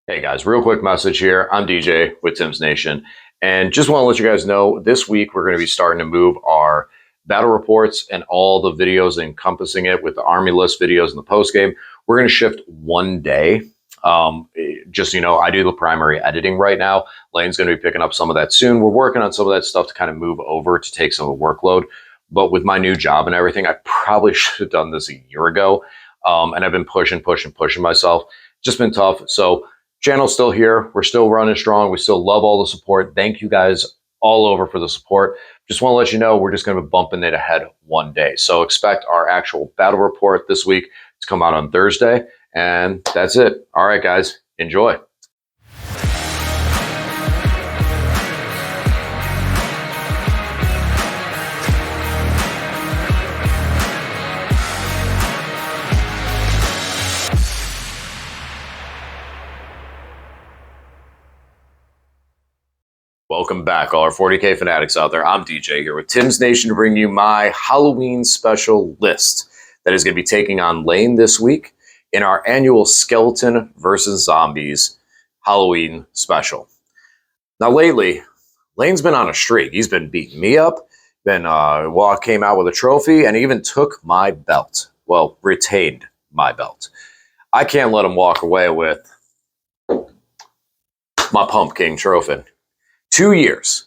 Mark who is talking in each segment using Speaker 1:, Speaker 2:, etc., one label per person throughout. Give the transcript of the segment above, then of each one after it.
Speaker 1: Hey guys, real quick message here. I'm DJ with Tim's Nation, and just want to let you guys know this week we're going to be starting to move our battle reports and all the videos encompassing it with the army list videos and the post game. We're going to shift one day. Just so you know, I do the primary editing right now. Lane's going to be picking up some of that soon. We're working on some of that stuff to kind of move over to take some of the workload. But with my new job and everything, I probably should have done this a year ago. And I've been pushing myself. Just been tough. So channel's still here. We're still running strong. We still love all the support. Thank you guys all over for the support. Just want to let you know we're just going to be bumping it ahead one day. So expect our actual battle report this week to come out on Thursday. And that's it. All right, guys, enjoy. Welcome back, all our 40K fanatics out there. I'm DJ here with Tim's Nation to bring you my Halloween special list that is going to be taking on Lane this week in our annual Skeleton versus Zombies Halloween special. Now, lately, Lane's been on a streak. He's been beating me up, came out with a trophy, and even took my belt. Well, retained my belt. I can't let him walk away with my Pumpking trophy. 2 years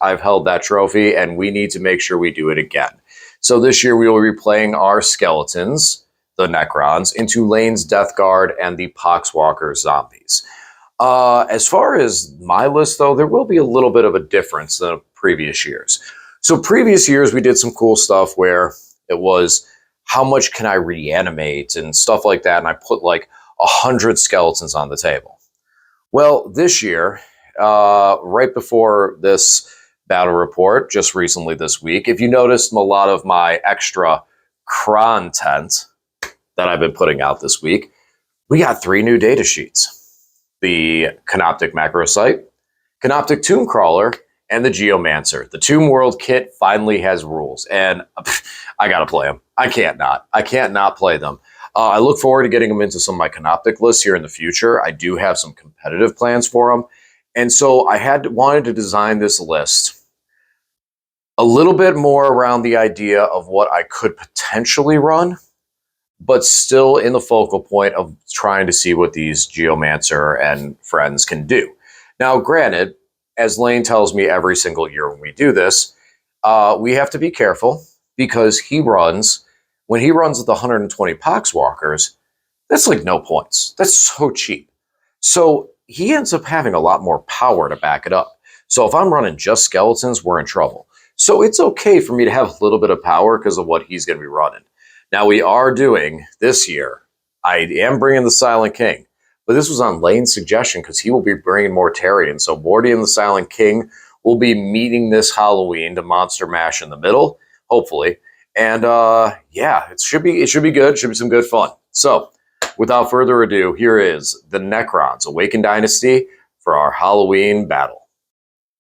Speaker 1: I've held that trophy, and we need to make sure we do it again. So this year we will be playing our skeletons, the Necrons, into Lane's Death Guard and the Poxwalker zombies. As far as my list, though, there will be a little bit of a difference than previous years. So previous years we did some cool stuff where it was how much can I reanimate and stuff like that, and I put like 100 skeletons on the table. Well, this year, right before this battle report, just recently this week, if you noticed a lot of my extra content that I've been putting out this week, we got 3 new data sheets. The Canoptic Macro Site, Canoptic Tomb Crawler, and the Geommancer. The Tomb World kit finally has rules, and I gotta play them. I can't not play them. I look forward to getting them into some of my Canoptic lists here in the future. I do have some competitive plans for them. And so I wanted to design this list a little bit more around the idea of what I could potentially run, but still in the focal point of trying to see what these Geomancer and friends can do. Now, granted, as Lane tells me every single year when we do this, we have to be careful because when he runs with the 120 Poxwalkers, that's like no points. That's so cheap. So he ends up having a lot more power to back it up. So if I'm running just skeletons, we're in trouble. So it's okay for me to have a little bit of power because of what he's going to be running. Now we are doing this year, I am bringing the Silent King, but this was on Lane's suggestion because he will be bringing Mortarion. So Morty and the Silent King will be meeting this Halloween to Monster Mash in the middle, hopefully. And yeah, it should be good. Should be some good fun. So without further ado, here is the Necrons, Awakened Dynasty, for our Halloween battle.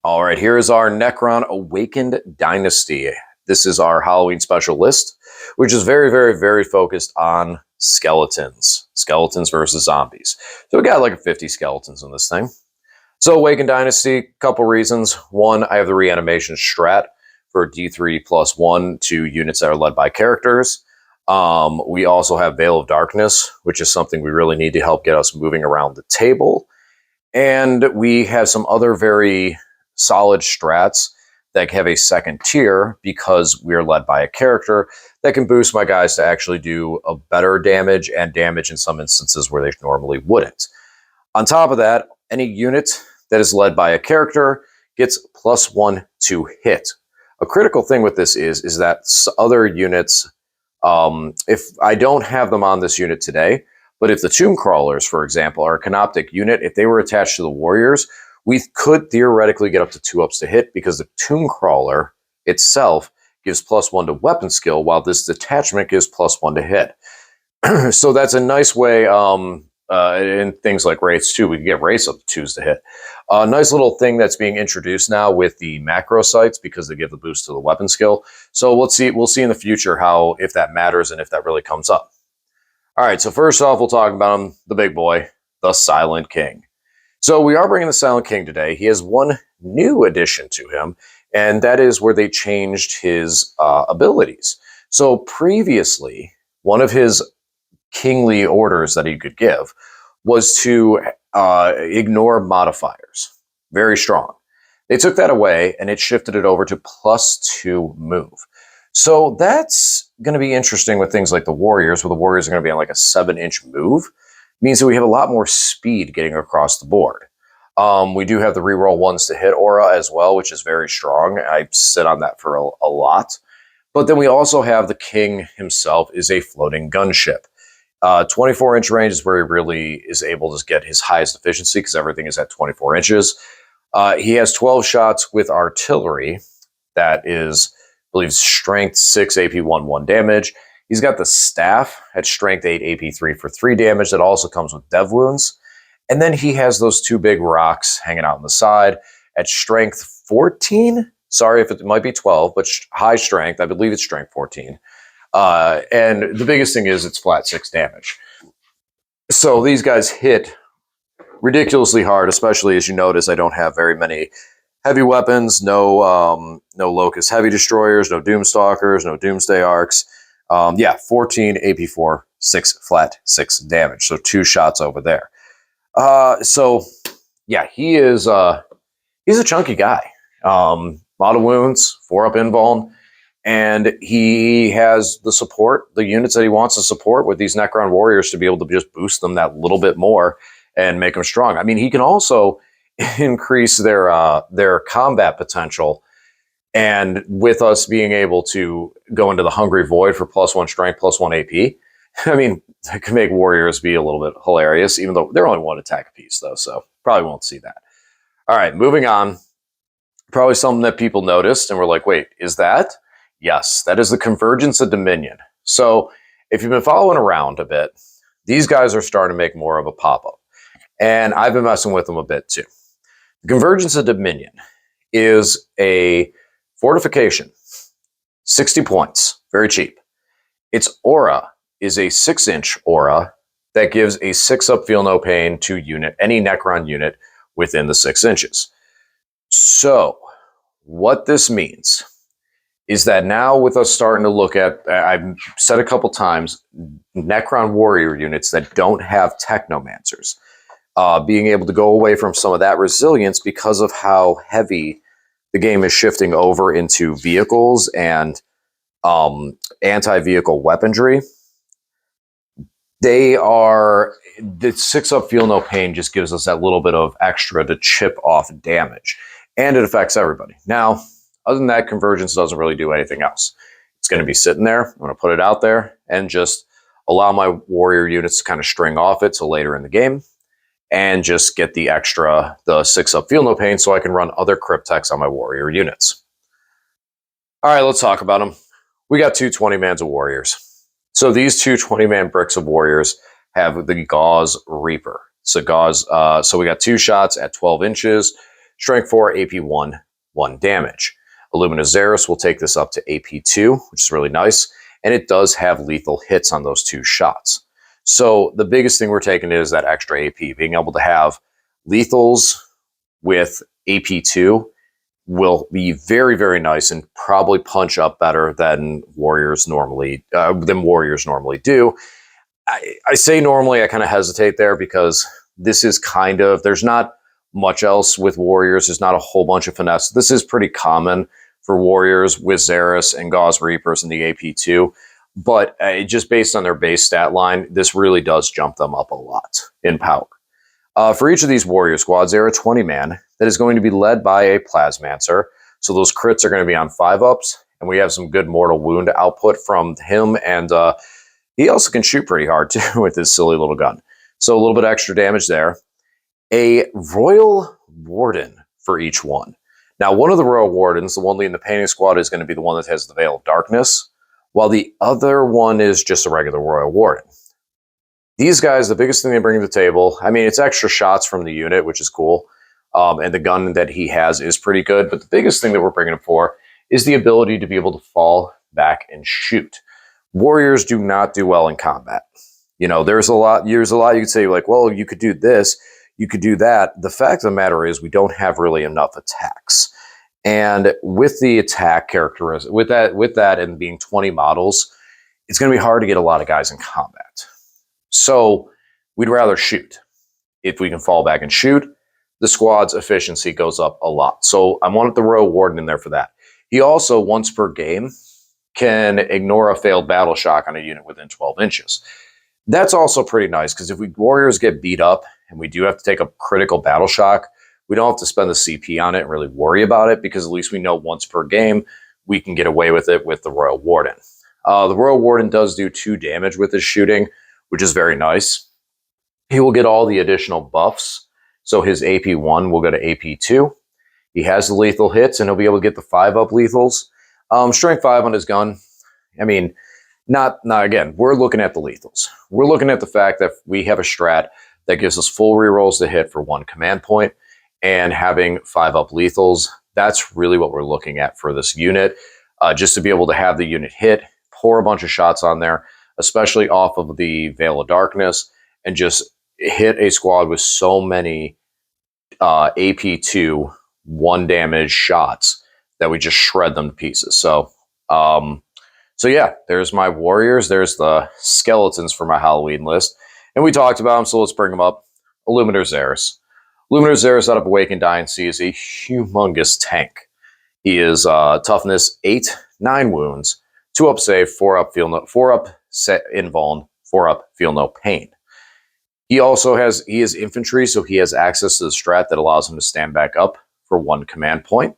Speaker 1: All right, here is our Necron Awakened Dynasty. This is our Halloween special list, which is very, very, very focused on skeletons. Skeletons versus zombies. So we got like 50 skeletons in this thing. So Awakened Dynasty, couple reasons. One, I have the reanimation strat for D3+1 to units that are led by characters. We also have Veil of Darkness, which is something we really need to help get us moving around the table. And we have some other very solid strats that have a second tier because we're led by a character that can boost my guys to actually do a better damage and damage in some instances where they normally wouldn't. On top of that, any unit that is led by a character gets +1 to hit. A critical thing with this is that other units, if I don't have them on this unit today, but if the Tomb Crawlers, for example, are a Canoptic unit, if they were attached to the Warriors, we could theoretically get up to 2-ups to hit because the Tomb Crawler itself gives +1 to weapon skill, while this detachment gives +1 to hit. So that's a nice way, in things like Wraiths too, we can get Wraiths up to 2s to hit. A nice little thing that's being introduced now with the macro sites because they give the boost to the weapon skill. So we'll see in the future if that matters and if that really comes up. All right, so first off, we'll talk about him, the big boy, the Silent King. So we are bringing the Silent King today. He has one new addition to him, and that is where they changed his abilities. So previously, one of his kingly orders that he could give was to ignore modifiers. Very strong. They took that away, and it shifted it over to +2 move. So that's going to be interesting with things like the Warriors, where the Warriors are going to be on like a 7-inch move. Means that we have a lot more speed getting across the board. We do have the reroll 1s to hit aura as well, which is very strong. I sit on that for a lot. But then we also have the King himself is a floating gunship. 24-inch range is where he really is able to get his highest efficiency because everything is at 24 inches. He has 12 shots with artillery. That is, I believe, strength 6, AP 1, 1 damage. He's got the staff at strength 8, AP 3 for 3 damage. That also comes with dev wounds. And then he has those 2 big rocks hanging out on the side at strength 14. Sorry if it might be 12, but high strength. I believe it's strength 14. And the biggest thing is it's flat 6 damage. So these guys hit ridiculously hard, especially as you notice I don't have very many heavy weapons, no Locust Heavy Destroyers, no Doomstalkers, no Doomsday Arcs. 14 AP4, 6 flat 6 damage. So 2 shots over there. He's a chunky guy. A lot of wounds, 4-up invuln, and he has the support, the units that he wants to support with these Necron warriors to be able to just boost them that little bit more and make them strong. I mean, he can also increase their combat potential. And with us being able to go into the Hungry Void for +1 strength, +1 AP, I mean, that can make warriors be a little bit hilarious, even though they're only 1 attack apiece, though, so probably won't see that. All right, moving on. Probably something that people noticed and were like, wait, is that? Yes, that is the Convergence of Dominion. So if you've been following around a bit, these guys are starting to make more of a pop-up. And I've been messing with them a bit, too. The Convergence of Dominion is a fortification, 60 points, very cheap. Its aura is a 6-inch aura that gives a 6-up feel no pain to any Necron unit within the 6 inches. So what this means is that now with us starting to look at, I've said a couple times, Necron warrior units that don't have Technomancers, being able to go away from some of that resilience because of how heavy the game is shifting over into vehicles and anti-vehicle weaponry. The 6-up feel no pain just gives us that little bit of extra to chip off damage, and it affects everybody. Now, other than that, Convergence doesn't really do anything else. It's going to be sitting there. I'm going to put it out there and just allow my warrior units to kind of string off it till later in the game, and just get the 6-up feel no pain so I can run other cryptex on my warrior units. All right, let's talk about them. We got 2 20-mans of warriors. So these 2 20-man bricks of warriors have the Gauze Reaper. So we got 2 shots at 12 inches, strength 4, AP 1, 1 damage. Illuminor Szeras will take this up to AP 2, which is really nice, and it does have lethal hits on those 2 shots. So the biggest thing we're taking is that extra AP. Being able to have lethals with AP 2 will be very, very nice and probably punch up better than warriors normally do. I say normally, I kind of hesitate there because this is there's not much else with warriors. There's not a whole bunch of finesse. This is pretty common for warriors with Szeras and Gauze Reapers and the AP2. But just based on their base stat line, this really does jump them up a lot in power. For each of these warrior squads, they're a 20-man that is going to be led by a Plasmancer. So those crits are going to be on 5-ups, and we have some good mortal wound output from him. And he also can shoot pretty hard, too, with his silly little gun. So a little bit extra damage there. A Royal Warden for each one. Now, one of the Royal Wardens, the one leading the Painting Squad, is going to be the one that has the Veil of Darkness, while the other one is just a regular Royal Warden. These guys, the biggest thing they bring to the table, I mean, it's extra shots from the unit, which is cool, and the gun that he has is pretty good, but the biggest thing that we're bringing him for is the ability to be able to fall back and shoot. Warriors do not do well in combat. You know, there's a lot you could say, like, well, you could do this, you could do that. The fact of the matter is we don't have really enough attacks. And with the attack characteristic, with that and being 20 models, it's going to be hard to get a lot of guys in combat. So we'd rather shoot. If we can fall back and shoot, the squad's efficiency goes up a lot. So I wanted the Royal Warden in there for that. He also, once per game, can ignore a failed battle shock on a unit within 12 inches. That's also pretty nice, because if we warriors get beat up and we do have to take a critical battle shock, we don't have to spend the CP on it and really worry about it, because at least we know once per game we can get away with it with the Royal Warden. The Royal Warden does do 2 damage with his shooting, which is very nice. He will get all the additional buffs. So his AP1 will go to AP2. He has the lethal hits, and he'll be able to get the 5-up lethals. Strength 5 on his gun. I mean, not again, we're looking at the lethals. We're looking at the fact that we have a strat that gives us full rerolls to hit for 1 command point, and having 5-up lethals. That's really what we're looking at for this unit. Just to be able to have the unit hit, pour a bunch of shots on there, especially off of the Veil of Darkness, and just hit a squad with so many AP2 1 damage shots that we just shred them to pieces. So yeah, there's my warriors. There's the skeletons for my Halloween list. And we talked about them, so let's bring them up. Illuminor Szeras. Illuminor Szeras out of Awakened Dying Sea is a humongous tank. He is toughness 8, 9 wounds, 2-up save, 4-up feel no, 4-up set invuln, 4-up feel no pain. He is infantry, so he has access to the strat that allows him to stand back up for 1 command point,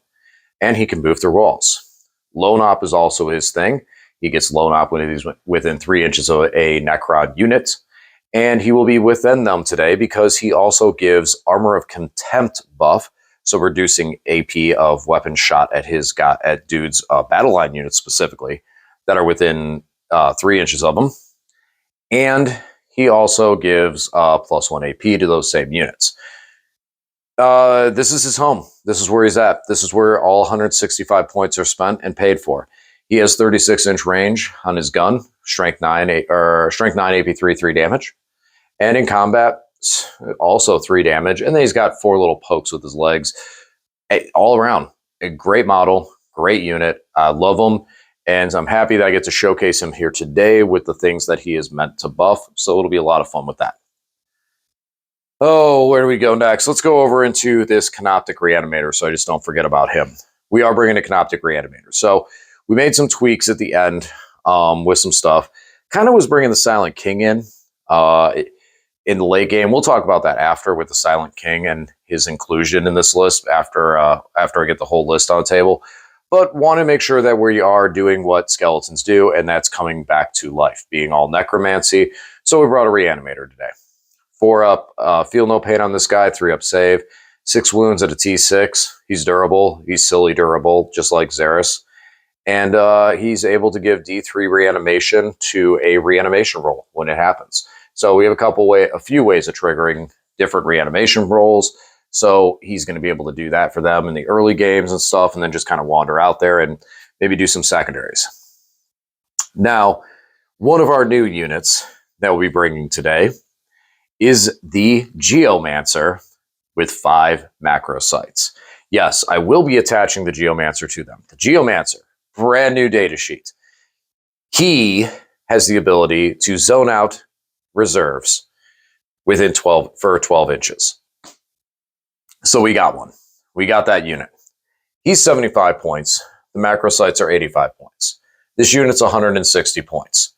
Speaker 1: and he can move through walls. Lone Op is also his thing. He gets Lone Op when he's within 3 inches of a Necron unit, and he will be within them today because he also gives Armor of Contempt buff, so reducing AP of weapon shot at dudes battle line units specifically that are within 3 inches of him, and he also gives +1 AP to those same units. This is his home. This is where he's at. This is where all 165 points are spent and paid for. He has 36-inch range on his gun, strength 9 AP3, 3 damage. And in combat, also 3 damage. And then he's got 4 little pokes with his legs. All around, a great model, great unit. I love him. And I'm happy that I get to showcase him here today with the things that he is meant to buff. So it'll be a lot of fun with that. Oh, where do we go next? Let's go over into this Canoptic Reanimator, so I just don't forget about him. We are bringing a Canoptic Reanimator. So we made some tweaks at the end with some stuff. Kind of was bringing the Silent King in the late game. We'll talk about that after with the Silent King and his inclusion in this list after I get the whole list on the table. But want to make sure that we are doing what skeletons do, and that's coming back to life, being all necromancy. So we brought a Reanimator today. 4-up, feel no pain on this guy, 3-up save, 6 wounds at a T6. He's durable. He's silly durable, just like Szeras. And he's able to give D3 reanimation to a reanimation roll when it happens. So we have a few ways of triggering different reanimation rolls. So he's going to be able to do that for them in the early games and stuff, and then just kind of wander out there and maybe do some secondaries. Now, one of our new units that we'll be bringing today is the Geommancer with 5 macro sites. Yes, I will be attaching the Geommancer to them. The Geommancer, brand new data sheet. He has the ability to zone out reserves within 12 inches. So we got one. We got that unit. He's 75 points. The macro sites are 85 points. This unit's 160 points.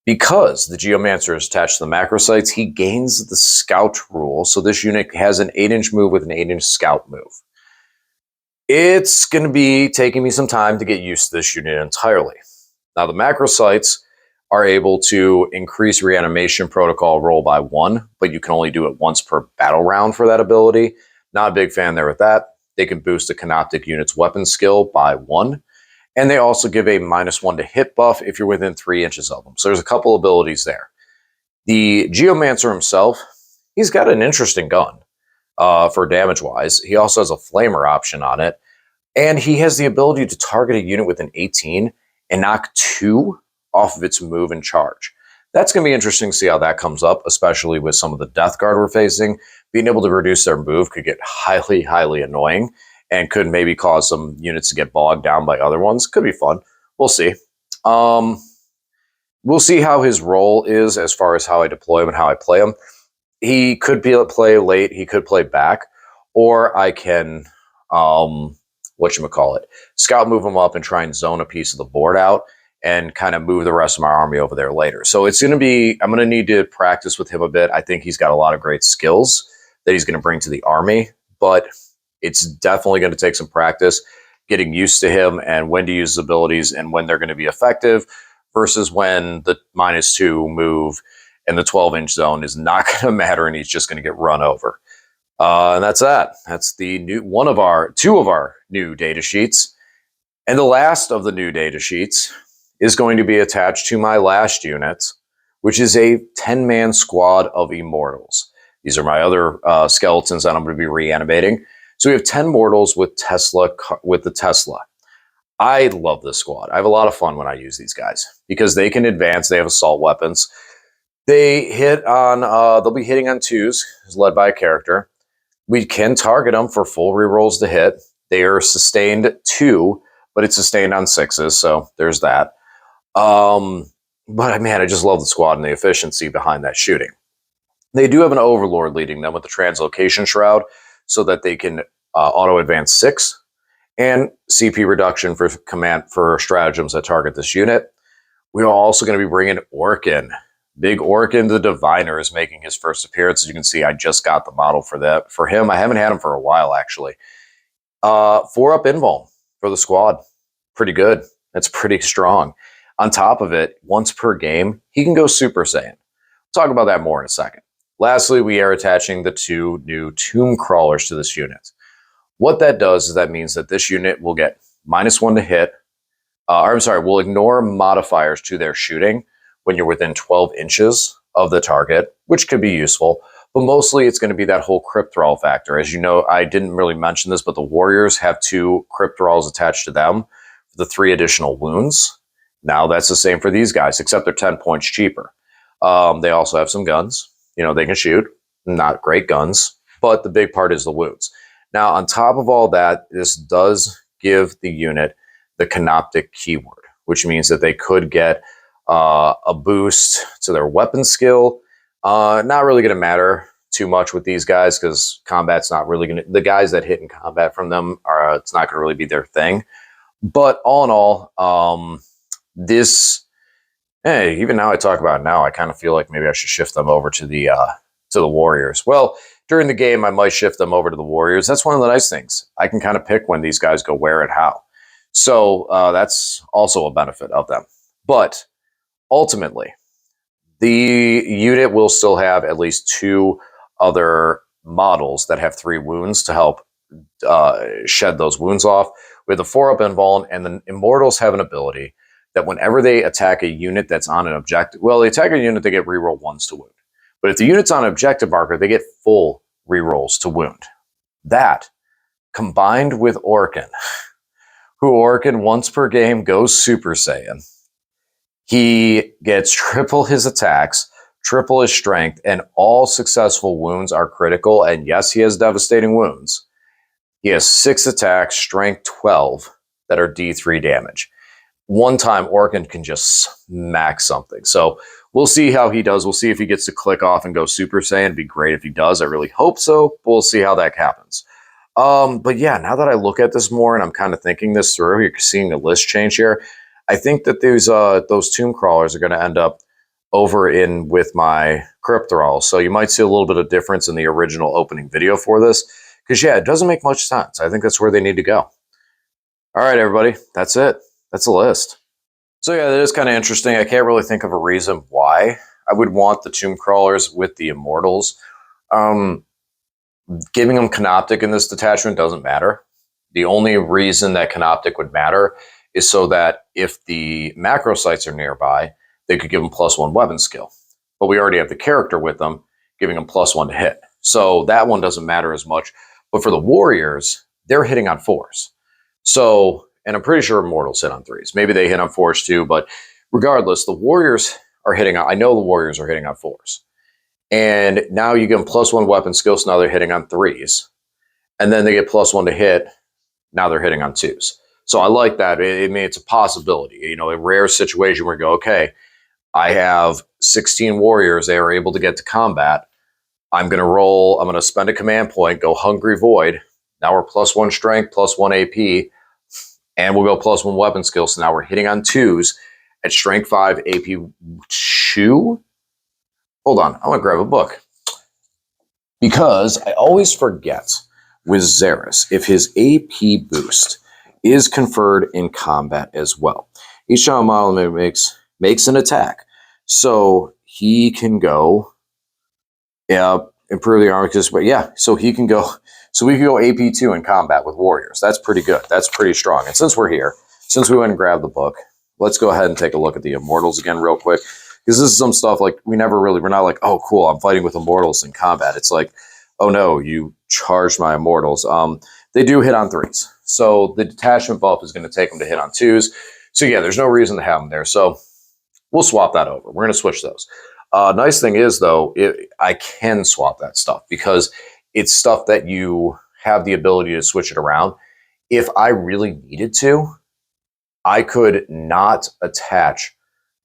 Speaker 1: Because the Geommancer is attached to the macro sites, he gains the scout rule. So this unit has an 8-inch move with an 8-inch scout move. It's going to be taking me some time to get used to this unit entirely. Now, the macro sites are able to increase reanimation protocol roll by 1, but you can only do it once per battle round for that ability. Not a big fan there with that. They can boost a Canoptic unit's weapon skill by 1. And they also give a -1 to hit buff if you're within 3 inches of them. So there's a couple abilities there. The Geommancer himself, he's got an interesting gun for damage-wise. He also has a flamer option on it. And he has the ability to target a unit with an 18 and knock 2 off of its move and charge. That's going to be interesting to see how that comes up, especially with some of the Death Guard we're facing. Being able to reduce their move could get highly, highly annoying and could maybe cause some units to get bogged down by other ones. Could be fun. We'll see. We'll see how his role is as far as how I deploy him and how I play him. He could play late. He could play back. Or I can, scout move him up and try and zone a piece of the board out and kind of move the rest of my army over there later. So it's going to be, I'm going to need to practice with him a bit. I think he's got a lot of great skills that he's going to bring to the army, but it's definitely going to take some practice getting used to him and when to use his abilities and when they're going to be effective versus when the -2 move and the 12-inch zone is not going to matter and he's just going to get run over. And that's that. That's the new two of our new data sheets. And the last of the new data sheets is going to be attached to my last unit, which is a 10-man squad of Immortals. These are my other skeletons that I'm going to be reanimating. So we have 10 mortals with the Tesla. I love this squad. I have a lot of fun when I use these guys because they can advance. They have assault weapons. They hit on, they'll be hitting on 2s, led by a character. We can target them for full rerolls to hit. They are sustained 2, but it's sustained on 6s, so there's that. But man, I just love the squad and the efficiency behind that shooting. They do have an Overlord leading them with the Translocation Shroud so that they can auto advance 6 and CP reduction for stratagems that target this unit. We are also going to be bringing Orkin. Big Orkin the Diviner is making his first appearance. As you can see, I just got the model for him. I haven't had him for a while, actually. 4-up invuln for the squad. Pretty good. That's pretty strong. On top of it, once per game, he can go Super Saiyan. We'll talk about that more in a second. Lastly, we are attaching the 2 new Tomb Crawlers to this unit. What that does is that means that this unit will get -1 to hit. We'll ignore modifiers to their shooting when you're within 12 inches of the target, which could be useful. But mostly it's going to be that whole Crypt Thrall factor. As you know, I didn't really mention this, but the Warriors have 2 Crypt Thralls attached to them for the 3 additional wounds. Now that's the same for these guys, except they're 10 points cheaper. They also have some guns. You know, they can shoot. Not great guns, but the big part is the wounds. Now, on top of all that, this does give the unit the Canoptic keyword, which means that they could get a boost to their weapon skill. Not really going to matter too much with these guys because combat's not really going to... The guys that hit in combat from them, it's not going to really be their thing. But all in all, even now I talk about it now, I kind of feel like maybe I should shift them over to the Warriors. Well, during the game, I might shift them over to the Warriors. That's one of the nice things. I can kind of pick when these guys go where and how. So that's also a benefit of them. But ultimately, the unit will still have at least 2 other models that have 3 wounds to help shed those wounds off. We have the 4-up invuln, and the Immortals have an ability that whenever they attack a unit that's on an objective, well, they attack a unit, they get reroll 1s to wound. But if the unit's on an objective marker, they get full rerolls to wound. That, combined with Orkin, who Orkin once per game goes Super Saiyan, he gets triple his attacks, triple his strength, and all successful wounds are critical. And yes, he has devastating wounds. He has 6 attacks, strength 12, that are D3 damage. One time, Orkin can just smack something. So we'll see how he does. We'll see if he gets to click off and go Super Saiyan. It'd be great if he does. I really hope so. But we'll see how that happens. But yeah, now that I look at this more and I'm kind of thinking this through, you're seeing the list change here. I think that those Tomb Crawlers are going to end up over in with my Crypt Thralls. So you might see a little bit of difference in the original opening video for this. Because yeah, it doesn't make much sense. I think that's where they need to go. All right, everybody. That's it. That's the list. So yeah, that is kind of interesting. I can't really think of a reason why I would want the Tomb Crawlers with the Immortals. Giving them Canoptic in this detachment doesn't matter. The only reason that Canoptic would matter is so that if the macro sites are nearby, they could give them +1 weapon skill. But we already have the character with them, giving them +1 to hit. So that one doesn't matter as much. But for the Warriors, they're hitting on 4s. So, and I'm pretty sure Immortals hit on 3s. Maybe they hit on 4s too, but regardless, the Warriors are hitting on, I know the warriors are hitting on 4s. And now you give them +1 weapon skills, so now they're hitting on 3s. And then they get +1 to hit, now they're hitting on 2s. So I like that. I mean, it's a possibility. You know, a rare situation where you go, okay, I have 16 warriors. They are able to get to combat. I'm going to roll. I'm going to spend a command point, go Hungry Void. Now we're +1 strength, +1 AP, and we'll go +1 weapon skill. So now we're hitting on 2s at strength 5, AP 2. Hold on. I want to grab a book. Because I always forget with Szeras if his AP boost is conferred in combat as well. Each child model makes an attack. So he can go improve the armor, but yeah, so he can go, so we can go AP2 in combat with warriors. That's pretty good. That's pretty strong. And since we're here, since we went and grabbed the book, let's go ahead and take a look at the Immortals again real quick. Because this is some stuff like we're not like, oh cool, I'm fighting with Immortals in combat. It's like, oh no, you charged my Immortals. They do hit on 3s. So the detachment buff is going to take them to hit on 2s. So yeah, there's no reason to have them there. So we'll swap that over. We're going to switch those. Nice thing is, though, I can swap that stuff because it's stuff that you have the ability to switch it around. If I really needed to, I could not attach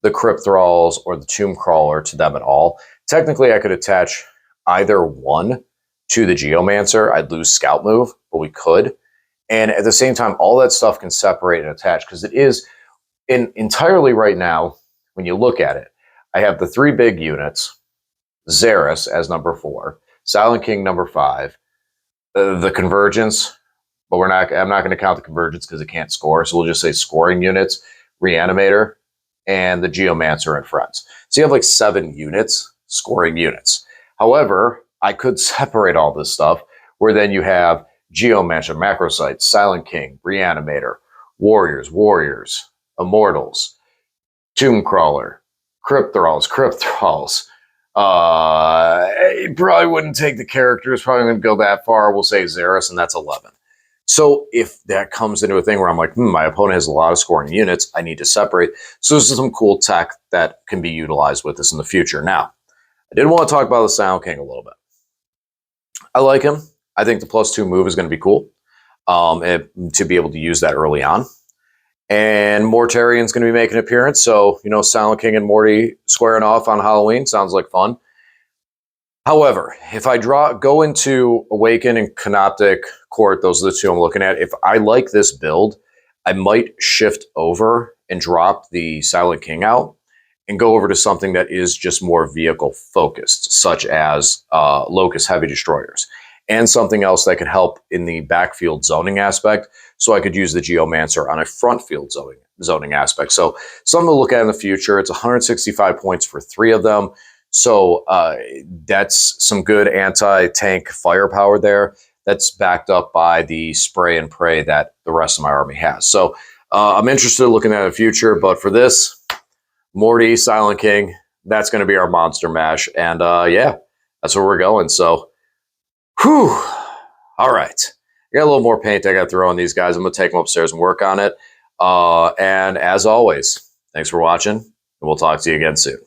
Speaker 1: the Crypt Thralls or the Tomb Crawler to them at all. Technically, I could attach either one to the Geomancer. I'd lose Scout Move, but we could. And at the same time, all that stuff can separate and attach because it is entirely right now, when you look at it, I have the 3 big units, Szeras as number 4, Silent King number 5, the Convergence, but I'm not going to count the Convergence because it can't score, so we'll just say scoring units, Reanimator, and the Geomancer and Friends. So you have like 7 units, scoring units. However, I could separate all this stuff, where then you have Geomancer, Macrocyte, Silent King, Reanimator, Warriors, Immortals, Tomb Crawler, Crypt Thralls. It probably wouldn't take the characters, probably wouldn't go that far. We'll say Szeras, and that's 11. So if that comes into a thing where I'm like, my opponent has a lot of scoring units, I need to separate. So this is some cool tech that can be utilized with this in the future. Now, I did want to talk about the Silent King a little bit. I like him. I think the +2 move is going to be cool to be able to use that early on. And Mortarian's going to be making an appearance. So, you know, Silent King and Morty squaring off on Halloween sounds like fun. However, if I go into Awaken and Canoptic Court, those are the 2 I'm looking at. If I like this build, I might shift over and drop the Silent King out and go over to something that is just more vehicle focused, such as Locust Heavy Destroyers, and something else that could help in the backfield zoning aspect. So I could use the Geomancer on a front field zoning aspect. So something to look at in the future. It's 165 points for 3 of them. So that's some good anti-tank firepower there. That's backed up by the spray and pray that the rest of my army has. So I'm interested in looking at the future. But for this, Morty, Silent King, that's going to be our monster mash. And yeah, that's where we're going. So, whew. All right. I got a little more paint I got to throw on these guys. I'm going to take them upstairs and work on it. And as always, thanks for watching, and we'll talk to you again soon.